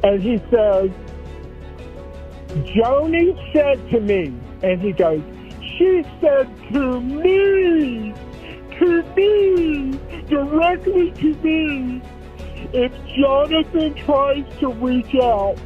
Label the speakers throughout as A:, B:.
A: And he says, Joni said to me, and he goes, she said to me, directly to me, if Jonathan tries to reach out,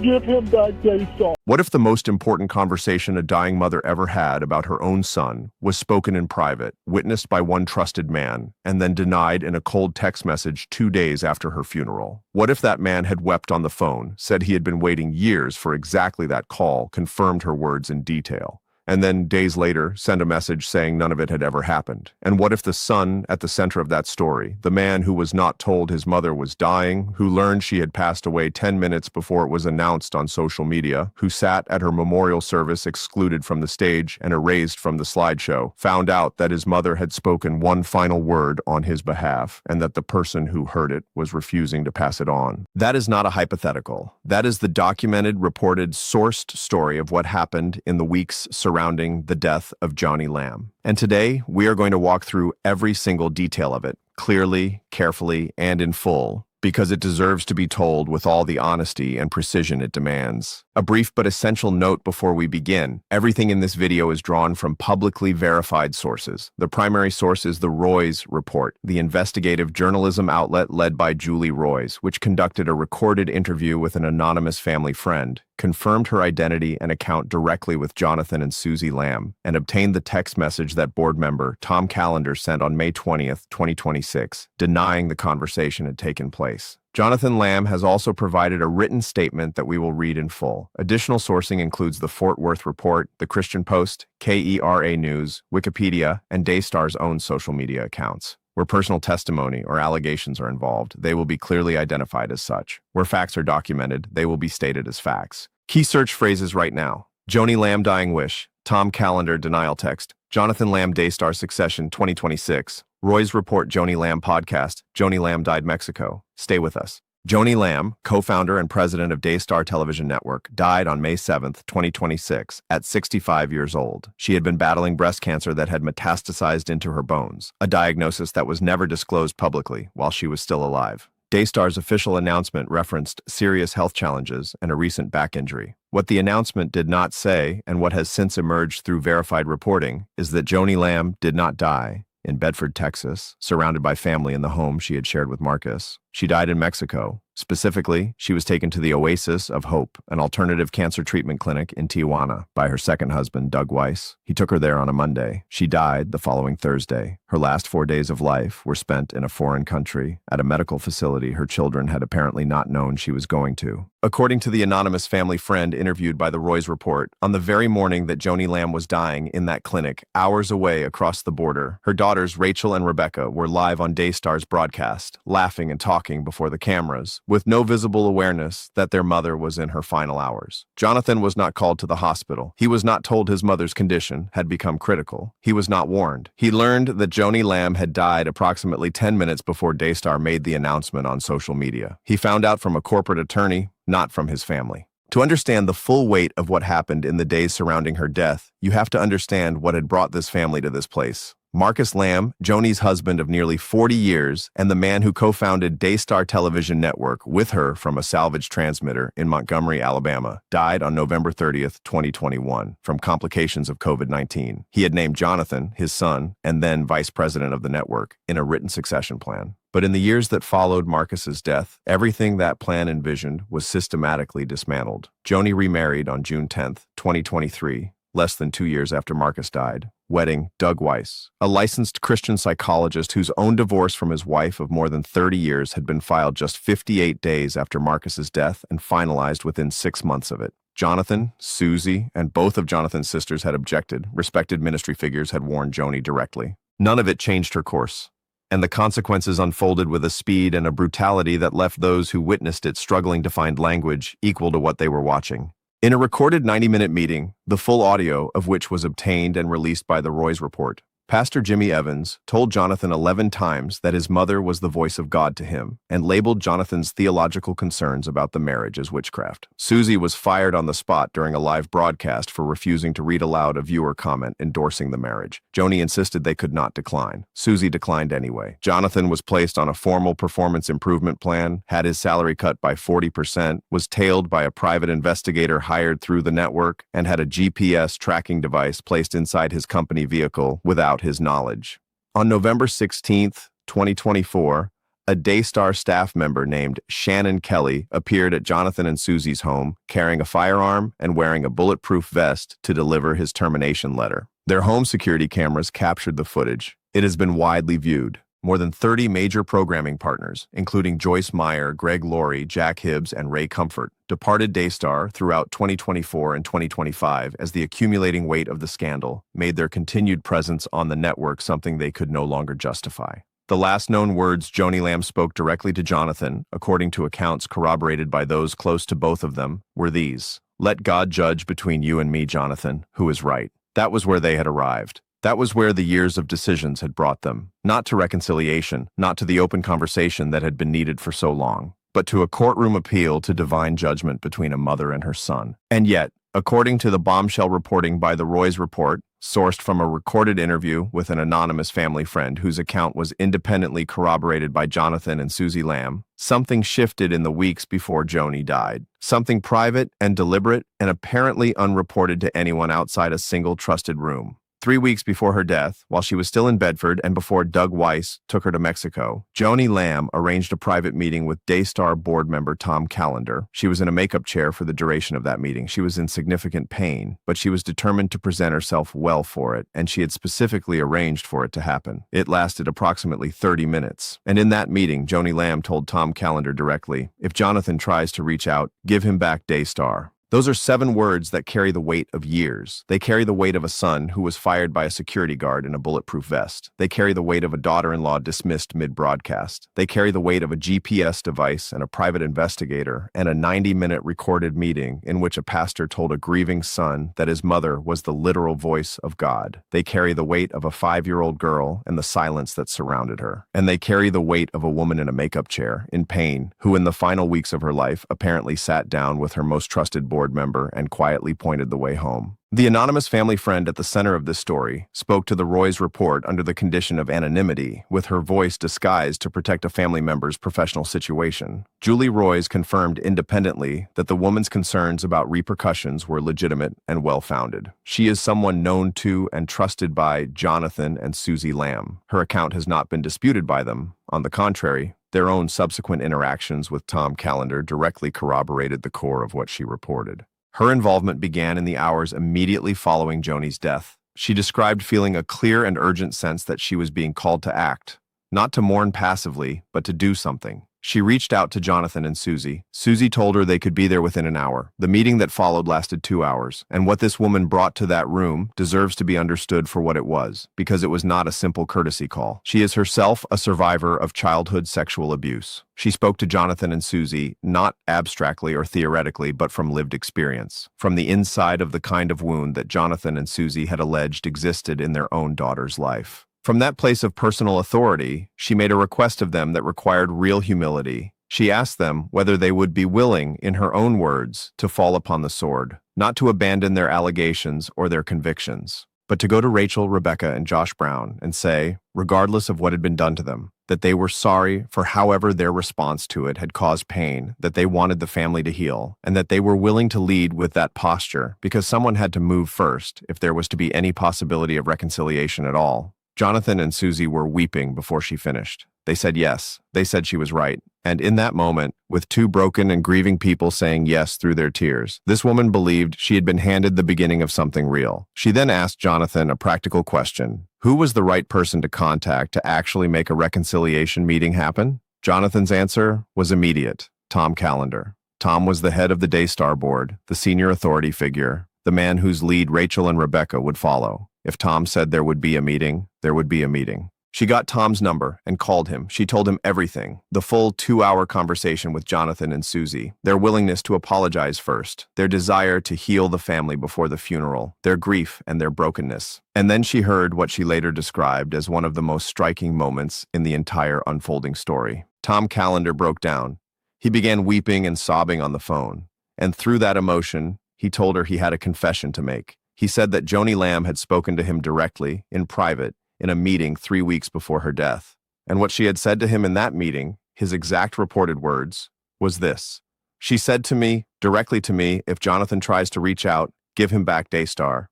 A: give him back Daystar.
B: What if the most important conversation a dying mother ever had about her own son was spoken in private, witnessed by one trusted man, and then denied in a cold text message 2 days after her funeral? What if that man had wept on the phone, said he had been waiting years for exactly that call, confirmed her words in detail, and then days later send a message saying none of it had ever happened? And what if the son at the center of that story, the man who was not told his mother was dying, who learned she had passed away 10 minutes before it was announced on social media, who sat at her memorial service excluded from the stage and erased from the slideshow, found out that his mother had spoken one final word on his behalf and that the person who heard it was refusing to pass it on? That is not a hypothetical. That is the documented, reported, sourced story of what happened in the weeks surrounding the death of Joni Lamb. And today, we are going to walk through every single detail of it, clearly, carefully, and in full, because it deserves to be told with all the honesty and precision it demands. A brief but essential note before we begin: everything in this video is drawn from publicly verified sources. The primary source is the Roys Report, the investigative journalism outlet led by Julie Roys, which conducted a recorded interview with an anonymous family friend, confirmed her identity and account directly with Jonathan and Susie Lamb, and obtained the text message that board member Tom Callender sent on May 20th, 2026, denying the conversation had taken place. Jonathan Lamb has also provided a written statement that we will read in full. Additional sourcing includes the Fort Worth Report, the Christian Post, KERA News, Wikipedia, and Daystar's own social media accounts. Where personal testimony or allegations are involved, they will be clearly identified as such. Where facts are documented, they will be stated as facts. Key search phrases right now: Joni Lamb dying wish, Tom Callender denial text, Jonathan Lamb Daystar succession 2026, Roy's Report Joni Lamb podcast, Joni Lamb died Mexico. Stay with us. Joni Lamb, co-founder and president of Daystar Television Network, died on May 7th, 2026, at 65 years old. She had been battling breast cancer that had metastasized into her bones, a diagnosis that was never disclosed publicly while she was still alive. Daystar's official announcement referenced serious health challenges and a recent back injury. What the announcement did not say, and what has since emerged through verified reporting, is that Joni Lamb did not die in Bedford, Texas, surrounded by family in the home she had shared with Marcus. She died in Mexico. Specifically, she was taken to the Oasis of Hope, an alternative cancer treatment clinic in Tijuana, by her second husband, Doug Weiss. He took her there on a Monday. She died the following Thursday. Her last 4 days of life were spent in a foreign country, at a medical facility her children had apparently not known she was going to. According to the anonymous family friend interviewed by the Roys Report, on the very morning that Joni Lamb was dying in that clinic, hours away across the border, her daughters Rachel and Rebecca were live on Daystar's broadcast, laughing and talking before the cameras, with no visible awareness that their mother was in her final hours. Jonathan was not called to the hospital. He was not told his mother's condition had become critical. He was not warned. He learned that Joni Lamb had died approximately 10 minutes before Daystar made the announcement on social media. He found out from a corporate attorney, not from his family. To understand the full weight of what happened in the days surrounding her death, you have to understand what had brought this family to this place. Marcus Lamb, Joni's husband of nearly 40 years, and the man who co-founded Daystar Television Network with her from a salvage transmitter in Montgomery, Alabama, died on November 30th, 2021, from complications of COVID-19. He had named Jonathan, his son, and then vice president of the network, in a written succession plan. But in the years that followed Marcus's death, everything that plan envisioned was systematically dismantled. Joni remarried on June 10th, 2023, less than 2 years after Marcus died, wedding Doug Weiss, a licensed Christian psychologist whose own divorce from his wife of more than 30 years had been filed just 58 days after Marcus's death and finalized within 6 months of it. Jonathan, Susie, and both of Jonathan's sisters had objected. Respected ministry figures had warned Joni directly. None of it changed her course, and the consequences unfolded with a speed and a brutality that left those who witnessed it struggling to find language equal to what they were watching. In a recorded 90-minute meeting, the full audio of which was obtained and released by the Roys Report, Pastor Jimmy Evans told Jonathan 11 times that his mother was the voice of God to him and labeled Jonathan's theological concerns about the marriage as witchcraft. Susie was fired on the spot during a live broadcast for refusing to read aloud a viewer comment endorsing the marriage. Joni insisted they could not decline. Susie declined anyway. Jonathan was placed on a formal performance improvement plan, had his salary cut by 40%, was tailed by a private investigator hired through the network, and had a GPS tracking device placed inside his company vehicle without his knowledge. On November 16, 2024, a Daystar staff member named Shannon Kelly appeared at Jonathan and Susie's home carrying a firearm and wearing a bulletproof vest to deliver his termination letter. Their home security cameras captured the footage. It has been widely viewed. More than 30 major programming partners, including Joyce Meyer, Greg Laurie, Jack Hibbs, and Ray Comfort, departed Daystar throughout 2024 and 2025 as the accumulating weight of the scandal made their continued presence on the network something they could no longer justify. The last known words Joni Lamb spoke directly to Jonathan, according to accounts corroborated by those close to both of them, were these: "Let God judge between you and me, Jonathan, who is right." That was where they had arrived. That was where the years of decisions had brought them, not to reconciliation, not to the open conversation that had been needed for so long, but to a courtroom appeal to divine judgment between a mother and her son. And yet, according to the bombshell reporting by the Roy's Report, sourced from a recorded interview with an anonymous family friend whose account was independently corroborated by Jonathan and Susie Lamb, something shifted in the weeks before Joni died. Something private and deliberate and apparently unreported to anyone outside a single trusted room. 3 weeks before her death, while she was still in Bedford and before Doug Weiss took her to Mexico, Joni Lamb arranged a private meeting with Daystar board member Tom Callender. She was in a makeup chair for the duration of that meeting. She was in significant pain, but she was determined to present herself well for it, and she had specifically arranged for it to happen. It lasted approximately 30 minutes. And in that meeting, Joni Lamb told Tom Callender directly, "If Jonathan tries to reach out, give him back Daystar." Those are 7 words that carry the weight of years. They carry the weight of a son who was fired by a security guard in a bulletproof vest. They carry the weight of a daughter-in-law dismissed mid-broadcast. They carry the weight of a GPS device and a private investigator and a 90-minute recorded meeting in which a pastor told a grieving son that his mother was the literal voice of God. They carry the weight of a 5-year-old girl and the silence that surrounded her. And they carry the weight of a woman in a makeup chair, in pain, who in the final weeks of her life apparently sat down with her most trusted board member and quietly pointed the way home. The anonymous family friend at the center of this story spoke to the Roy's Report under the condition of anonymity, with her voice disguised to protect a family member's professional situation. Julie Roys confirmed independently that the woman's concerns about repercussions were legitimate and well-founded. She is someone known to and trusted by Jonathan and Susie Lamb. Her account has not been disputed by them. On the contrary, their own subsequent interactions with Tom Callender directly corroborated the core of what she reported. Her involvement began in the hours immediately following Joni's death. She described feeling a clear and urgent sense that she was being called to act, not to mourn passively, but to do something. She reached out to Jonathan and Susie. Susie told her they could be there within an hour. The meeting that followed lasted 2 hours, and what this woman brought to that room deserves to be understood for what it was, because it was not a simple courtesy call. She is herself a survivor of childhood sexual abuse. She spoke to Jonathan and Susie, not abstractly or theoretically, but from lived experience, from the inside of the kind of wound that Jonathan and Susie had alleged existed in their own daughter's life. From that place of personal authority, she made a request of them that required real humility. She asked them whether they would be willing, in her own words, to fall upon the sword, not to abandon their allegations or their convictions, but to go to Rachel, Rebecca, and Josh Brown and say, regardless of what had been done to them, that they were sorry for however their response to it had caused pain, that they wanted the family to heal, and that they were willing to lead with that posture because someone had to move first if there was to be any possibility of reconciliation at all. Jonathan and Susie were weeping before she finished. They said yes. They said she was right. And in that moment, with 2 broken and grieving people saying yes through their tears, this woman believed she had been handed the beginning of something real. She then asked Jonathan a practical question. Who was the right person to contact to actually make a reconciliation meeting happen? Jonathan's answer was immediate: Tom Callender. Tom was the head of the Daystar board, the senior authority figure, the man whose lead Rachel and Rebecca would follow. If Tom said there would be a meeting, there would be a meeting. She got Tom's number and called him. She told him everything. The full 2-hour conversation with Jonathan and Susie. Their willingness to apologize first. Their desire to heal the family before the funeral. Their grief and their brokenness. And then she heard what she later described as one of the most striking moments in the entire unfolding story. Tom Callender broke down. He began weeping and sobbing on the phone. And through that emotion, he told her he had a confession to make. He said that Joni Lamb had spoken to him directly, in private, in a meeting 3 weeks before her death. And what she had said to him in that meeting, his exact reported words, was this. She said to me, directly to me, if Jonathan tries to reach out, give him back Daystar.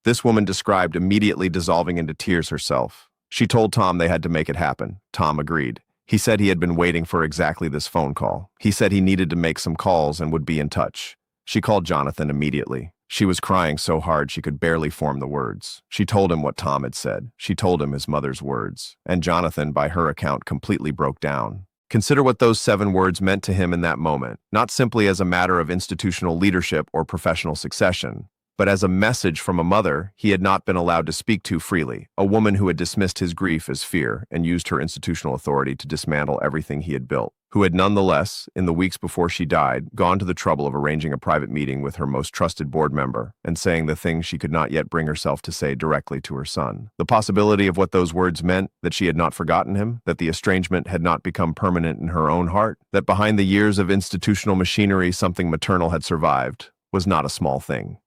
B: This woman described immediately dissolving into tears herself. She told Tom they had to make it happen. Tom agreed. He said he had been waiting for exactly this phone call. He said he needed to make some calls and would be in touch. She called Jonathan immediately. She was crying so hard she could barely form the words. She told him what Tom had said. She told him his mother's words. And Jonathan, by her account, completely broke down. Consider what those 7 words meant to him in that moment, not simply as a matter of institutional leadership or professional succession, but as a message from a mother he had not been allowed to speak to freely, a woman who had dismissed his grief as fear and used her institutional authority to dismantle everything he had built, who had nonetheless, in the weeks before she died, gone to the trouble of arranging a private meeting with her most trusted board member and saying the things she could not yet bring herself to say directly to her son. The possibility of what those words meant, that she had not forgotten him, that the estrangement had not become permanent in her own heart, that behind the years of institutional machinery something maternal had survived, was not a small thing.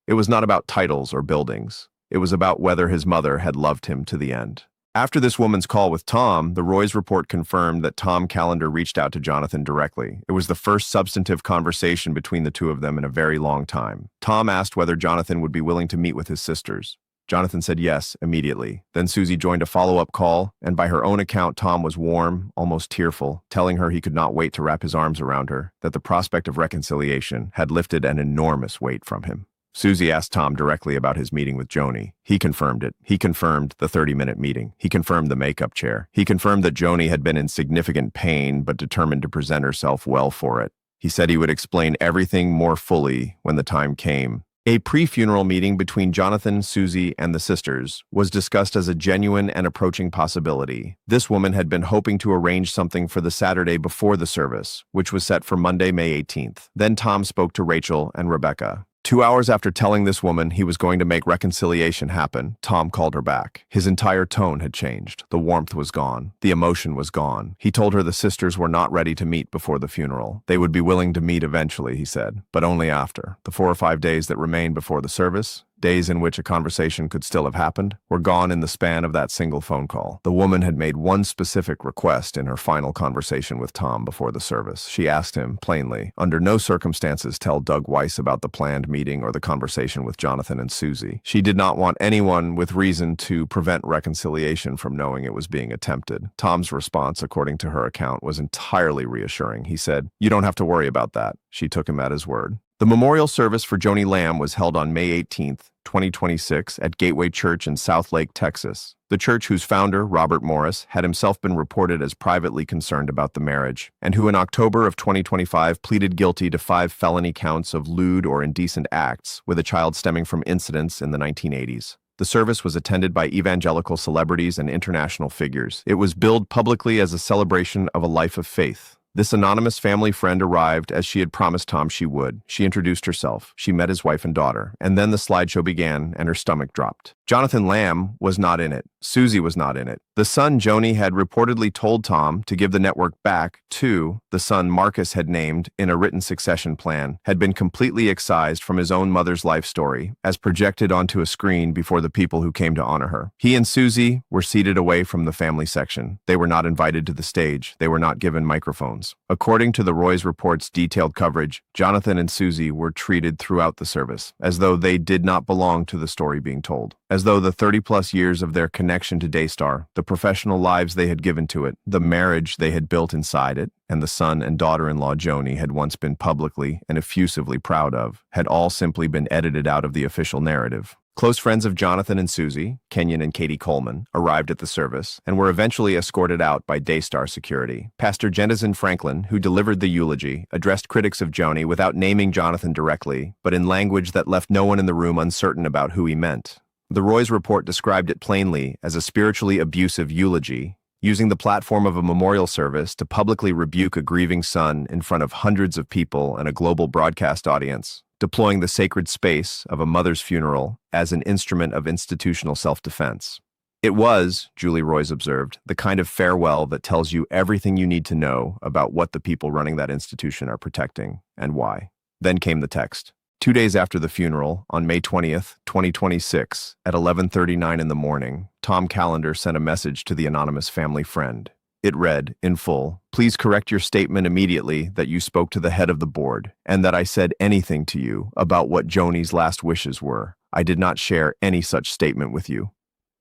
B: It was not about titles or buildings. It was about whether his mother had loved him to the end. After this woman's call with Tom, the Roy's report confirmed that Tom Callender reached out to Jonathan directly. It was the first substantive conversation between the two of them in a very long time. Tom asked whether Jonathan would be willing to meet with his sisters. Jonathan said yes, immediately. Then Susie joined a follow-up call, and by her own account, Tom was warm, almost tearful, telling her he could not wait to wrap his arms around her, that the prospect of reconciliation had lifted an enormous weight from him. Susie asked Tom directly about his meeting with Joni. He confirmed it. He confirmed the 30-minute meeting. He confirmed the makeup chair. He confirmed that Joni had been in significant pain but determined to present herself well for it. He said he would explain everything more fully when the time came. A pre-funeral meeting between Jonathan, Susie, and the sisters was discussed as a genuine and approaching possibility. This woman had been hoping to arrange something for the Saturday before the service, which was set for Monday, May 18th. Then Tom spoke to Rachel and Rebecca. 2 hours after telling this woman he was going to make reconciliation happen, Tom called her back. His entire tone had changed. The warmth was gone. The emotion was gone. He told her the sisters were not ready to meet before the funeral. They would be willing to meet eventually, he said, but only after. The 4 or 5 days that remained before the service, days in which a conversation could still have happened, were gone in the span of that single phone call. The woman had made one specific request in her final conversation with Tom before the service. She asked him, plainly, under no circumstances tell Doug Weiss about the planned meeting or the conversation with Jonathan and Susie. She did not want anyone with reason to prevent reconciliation from knowing it was being attempted. Tom's response, according to her account, was entirely reassuring. He said, "You don't have to worry about that." She took him at his word. The memorial service for Joni Lamb was held on May 18th, 2026 at Gateway Church in Southlake, Texas. The church whose founder, Robert Morris, had himself been reported as privately concerned about the marriage, and who in October of 2025 pleaded guilty to 5 felony counts of lewd or indecent acts with a child stemming from incidents in the 1980s. The service was attended by evangelical celebrities and international figures. It was billed publicly as a celebration of a life of faith. This anonymous family friend arrived as she had promised Tom she would. She introduced herself. She met his wife and daughter. And then the slideshow began, and her stomach dropped. Jonathan Lamb was not in it. Susie was not in it. The son Joni had reportedly told Tom to give the network back to, the son Marcus had named in a written succession plan, had been completely excised from his own mother's life story, as projected onto a screen before the people who came to honor her. He and Susie were seated away from the family section. They were not invited to the stage. They were not given microphones. According to the Roy's report's detailed coverage, Jonathan and Susie were treated throughout the service, as though they did not belong to the story being told. As though the 30-plus years of their connection to Daystar, the professional lives they had given to it, the marriage they had built inside it, and the son and daughter-in-law Joni had once been publicly and effusively proud of, had all simply been edited out of the official narrative. Close friends of Jonathan and Susie, Kenyon and Katie Coleman, arrived at the service and were eventually escorted out by Daystar security. Pastor Jennison Franklin, who delivered the eulogy, addressed critics of Joni without naming Jonathan directly, but in language that left no one in the room uncertain about who he meant. The Roy's report described it plainly as a spiritually abusive eulogy, using the platform of a memorial service to publicly rebuke a grieving son in front of hundreds of people and a global broadcast audience, deploying the sacred space of a mother's funeral as an instrument of institutional self-defense. It was, Julie Roys observed, the kind of farewell that tells you everything you need to know about what the people running that institution are protecting and why. Then came the text. 2 days after the funeral, on May 20th, 2026, at 11:39 in the morning, Tom Callender sent a message to the anonymous family friend. It read, in full, "Please correct your statement immediately that you spoke to the head of the board and that I said anything to you about what Joni's last wishes were. I did not share any such statement with you."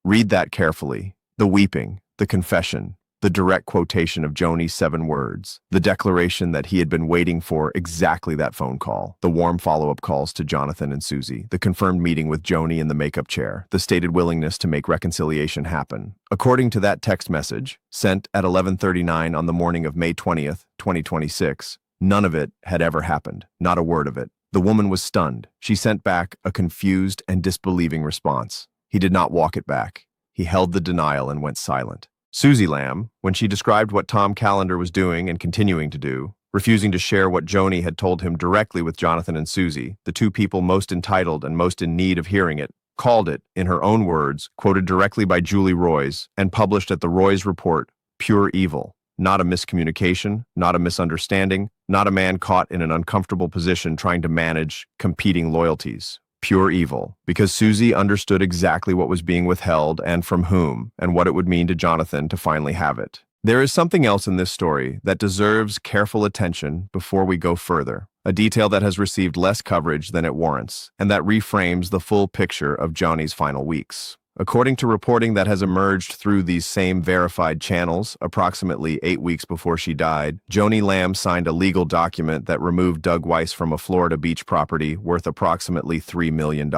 B: Read that carefully. The weeping, the confession, the direct quotation of Joni's 7 words, the declaration that he had been waiting for exactly that phone call, the warm follow-up calls to Jonathan and Susie, the confirmed meeting with Joni in the makeup chair, the stated willingness to make reconciliation happen. According to that text message, sent at 11:39 on the morning of May 20th, 2026, none of it had ever happened, not a word of it. The woman was stunned. She sent back a confused and disbelieving response. He did not walk it back. He held the denial and went silent. Susie Lamb, when she described what Tom Callender was doing and continuing to do, refusing to share what Joni had told him directly with Jonathan and Susie, the 2 people most entitled and most in need of hearing it, called it, in her own words, quoted directly by Julie Roys and published at the Roys Report, pure evil. Not a miscommunication, not a misunderstanding, not a man caught in an uncomfortable position trying to manage competing loyalties. Pure evil, because Susie understood exactly what was being withheld and from whom, and what it would mean to Jonathan to finally have it. There is something else in this story that deserves careful attention before we go further, a detail that has received less coverage than it warrants, and that reframes the full picture of Joni's final weeks. According to reporting that has emerged through these same verified channels, approximately 8 weeks before she died, Joni Lamb signed a legal document that removed Doug Weiss from a Florida beach property worth approximately $3 million.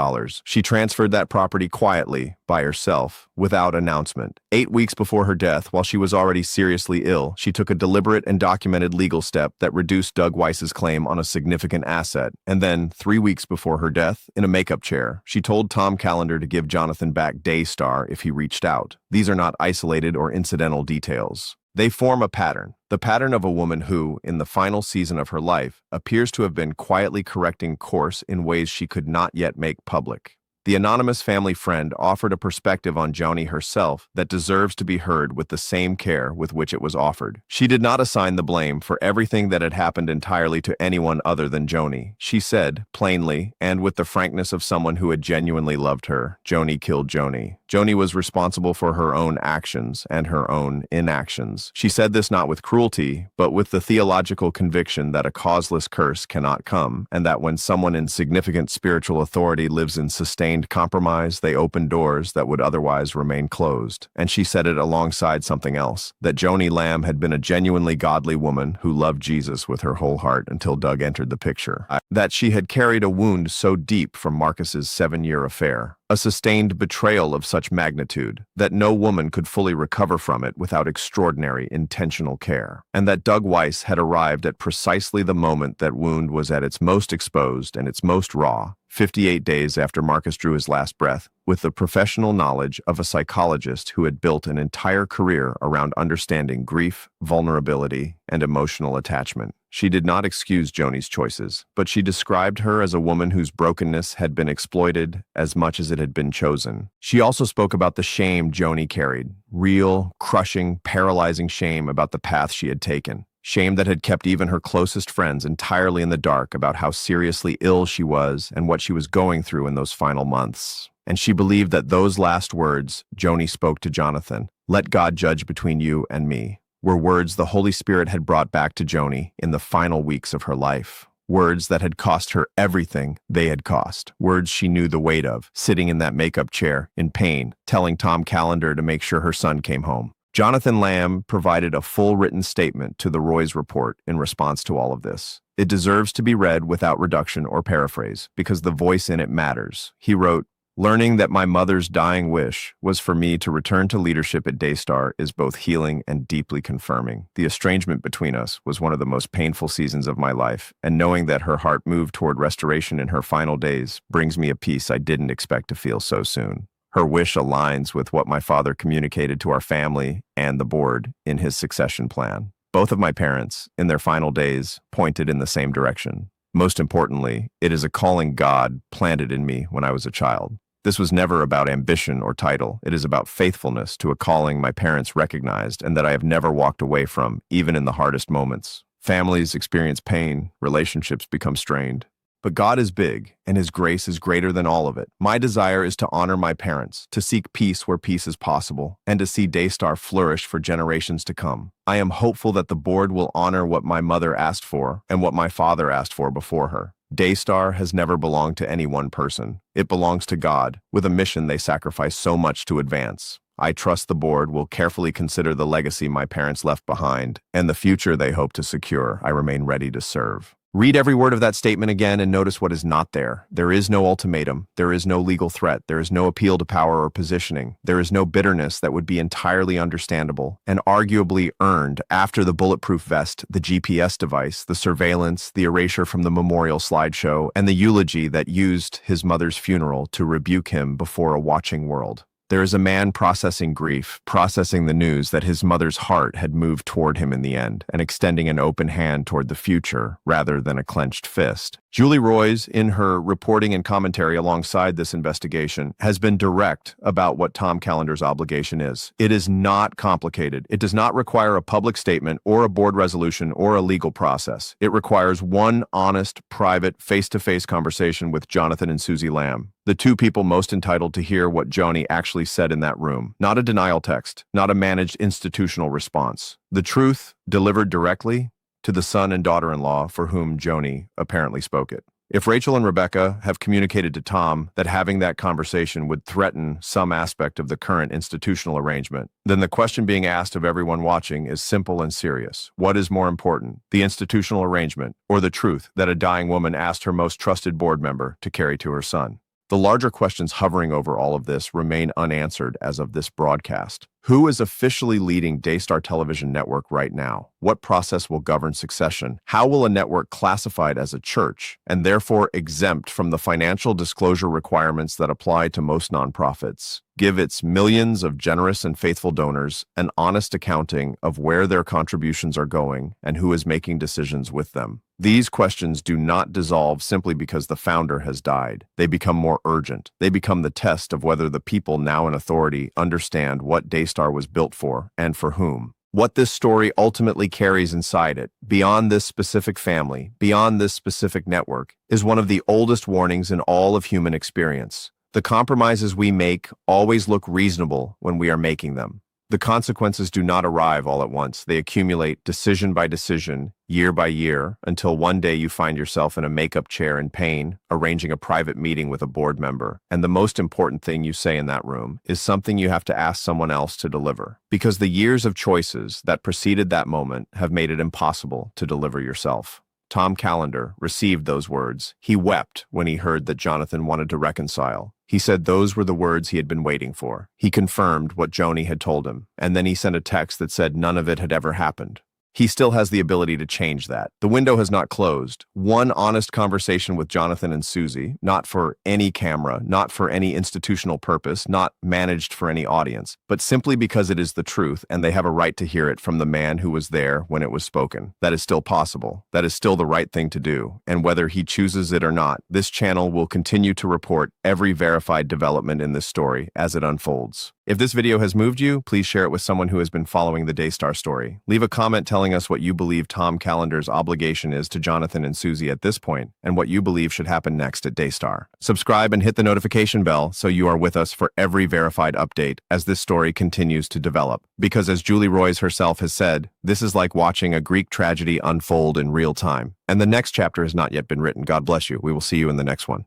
B: She transferred that property quietly, by herself, without announcement. 8 weeks before her death, while she was already seriously ill, she took a deliberate and documented legal step that reduced Doug Weiss's claim on a significant asset. And then, 3 weeks before her death, in a makeup chair, she told Tom Callender to give Jonathan back Daystar if he reached out. These are not isolated or incidental details. They form a pattern, the pattern of a woman who, in the final season of her life, appears to have been quietly correcting course in ways she could not yet make public. The anonymous family friend offered a perspective on Joni herself that deserves to be heard with the same care with which it was offered. She did not assign the blame for everything that had happened entirely to anyone other than Joni. She said, plainly, and with the frankness of someone who had genuinely loved her, Joni killed Joni. Joni was responsible for her own actions and her own inactions. She said this not with cruelty, but with the theological conviction that a causeless curse cannot come, and that when someone in significant spiritual authority lives in sustained compromise, they open doors that would otherwise remain closed. And she said it alongside something else, that Joni Lamb had been a genuinely godly woman who loved Jesus with her whole heart until Doug entered the picture. That she had carried a wound so deep from Marcus's 7-year affair, a sustained betrayal of such magnitude that no woman could fully recover from it without extraordinary intentional care, and that Doug Weiss had arrived at precisely the moment that wound was at its most exposed and its most raw, 58 days after Marcus drew his last breath, with the professional knowledge of a psychologist who had built an entire career around understanding grief, vulnerability, and emotional attachment. She did not excuse Joni's choices, but she described her as a woman whose brokenness had been exploited as much as it had been chosen. She also spoke about the shame Joni carried, real, crushing, paralyzing shame about the path she had taken. Shame that had kept even her closest friends entirely in the dark about how seriously ill she was and what she was going through in those final months. And she believed that those last words Joni spoke to Jonathan, "Let God judge between you and me," were words the Holy Spirit had brought back to Joni in the final weeks of her life. Words that had cost her everything they had cost. Words she knew the weight of, sitting in that makeup chair, in pain, telling Tom Callender to make sure her son came home. Jonathan Lamb provided a full written statement to the Roys Report in response to all of this. It deserves to be read without reduction or paraphrase, because the voice in it matters. He wrote, "Learning that my mother's dying wish was for me to return to leadership at Daystar is both healing and deeply confirming. The estrangement between us was one of the most painful seasons of my life, and knowing that her heart moved toward restoration in her final days brings me a peace I didn't expect to feel so soon. Her wish aligns with what my father communicated to our family and the board in his succession plan. Both of my parents, in their final days, pointed in the same direction. Most importantly, it is a calling God planted in me when I was a child. This was never about ambition or title. It is about faithfulness to a calling my parents recognized and that I have never walked away from, even in the hardest moments. Families experience pain, relationships become strained. But God is big, and His grace is greater than all of it. My desire is to honor my parents, to seek peace where peace is possible, and to see Daystar flourish for generations to come. I am hopeful that the board will honor what my mother asked for and what my father asked for before her. Daystar has never belonged to any one person. It belongs to God, with a mission they sacrifice so much to advance. I trust the board will carefully consider the legacy my parents left behind and the future they hope to secure. I remain ready to serve. Read every word of that statement again and notice what is not there. There is no ultimatum. There is no legal threat. There is no appeal to power or positioning. There is no bitterness that would be entirely understandable and arguably earned after the bulletproof vest, the GPS device, the surveillance, the erasure from the memorial slideshow, and the eulogy that used his mother's funeral to rebuke him before a watching world. There is a man processing grief, processing the news that his mother's heart had moved toward him in the end, and extending an open hand toward the future rather than a clenched fist. Julie Roys, in her reporting and commentary alongside this investigation, has been direct about what Tom Callender's obligation is. It is not complicated. It does not require a public statement or a board resolution or a legal process. It requires one honest, private, face-to-face conversation with Jonathan and Susie Lamb, the two people most entitled to hear what Joni actually said in that room. Not a denial text, not a managed institutional response. The truth delivered directly to the son and daughter-in-law for whom Joni apparently spoke it. If Rachel and Rebecca have communicated to Tom that having that conversation would threaten some aspect of the current institutional arrangement, then the question being asked of everyone watching is simple and serious. What is more important, the institutional arrangement or the truth that a dying woman asked her most trusted board member to carry to her son? The larger questions hovering over all of this remain unanswered as of this broadcast. Who is officially leading Daystar Television Network right now? What process will govern succession? How will a network classified as a church and therefore exempt from the financial disclosure requirements that apply to most nonprofits give its millions of generous and faithful donors an honest accounting of where their contributions are going and who is making decisions with them? These questions do not dissolve simply because the founder has died. They become more urgent. They become the test of whether the people now in authority understand what Daystar was built for and for whom. What this story ultimately carries inside it, beyond this specific family, beyond this specific network, is one of the oldest warnings in all of human experience. The compromises we make always look reasonable when we are making them. The consequences do not arrive all at once. They accumulate decision by decision, year by year, until one day you find yourself in a makeup chair in pain, arranging a private meeting with a board member, and the most important thing you say in that room is something you have to ask someone else to deliver. Because the years of choices that preceded that moment have made it impossible to deliver yourself. Tom Callender received those words. He wept when he heard that Jonathan wanted to reconcile. He said those were the words he had been waiting for. He confirmed what Joni had told him, and then he sent a text that said none of it had ever happened. He still has the ability to change that. The window has not closed. One honest conversation with Jonathan and Susie, not for any camera, not for any institutional purpose, not managed for any audience, but simply because it is the truth and they have a right to hear it from the man who was there when it was spoken. That is still possible. That is still the right thing to do. And whether he chooses it or not, this channel will continue to report every verified development in this story as it unfolds. If this video has moved you, please share it with someone who has been following the Daystar story. Leave a comment telling us what you believe Tom Callender's obligation is to Jonathan and Susie at this point, and what you believe should happen next at Daystar. Subscribe and hit the notification bell so you are with us for every verified update as this story continues to develop. Because as Julie Roys herself has said, this is like watching a Greek tragedy unfold in real time. And the next chapter has not yet been written. God bless you. We will see you in the next one.